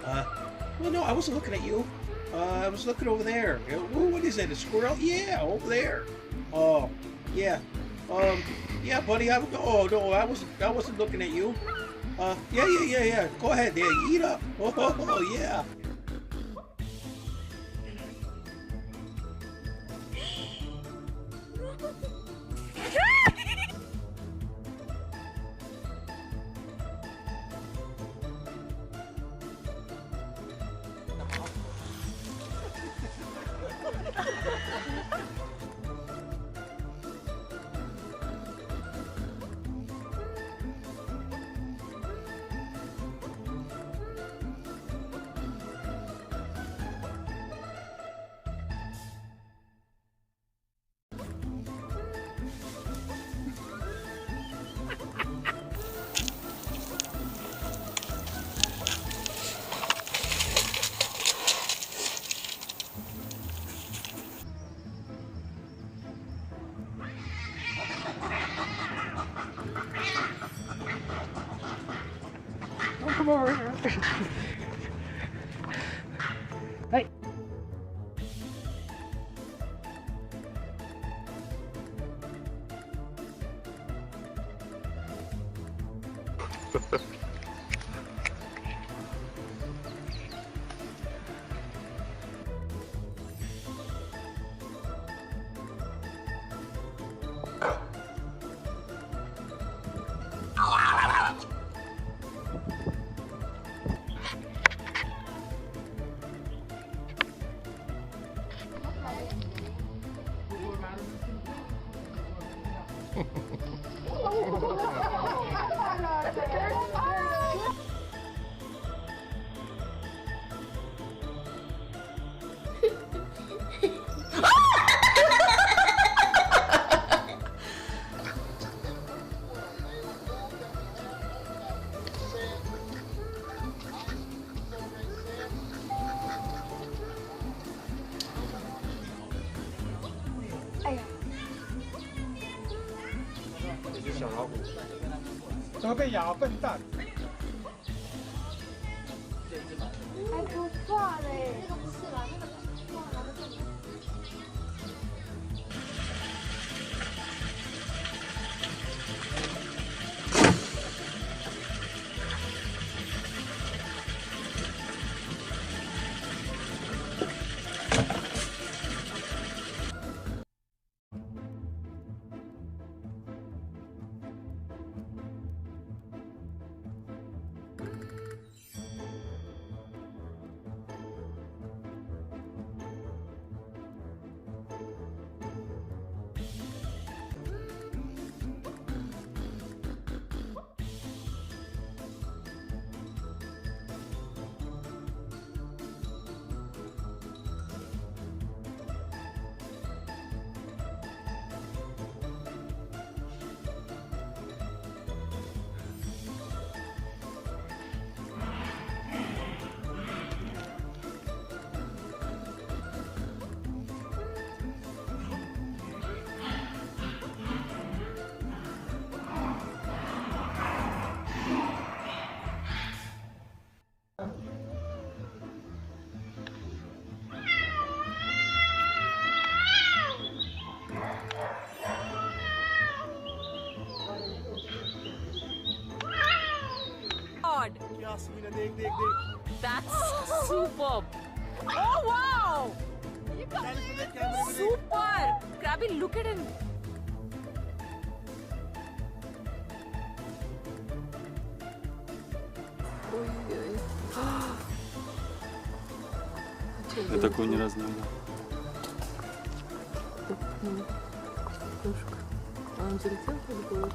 Uh, well, no, I wasn't looking at you. I was looking over there. What is that? A squirrel? Yeah, over there. Oh, yeah. Yeah, buddy. Oh no, I wasn't looking at you. Yeah. Go ahead, there. Eat up. Oh, yeah. Come over here. Hey.小老虎，怎么被咬？笨蛋！还不错嘞，那个不是吧？那个不是哇，拿个这个。That's superb. Oh wow! Super! Krabby, look at him. Я такого ни разу не видел. А он залетел в голову?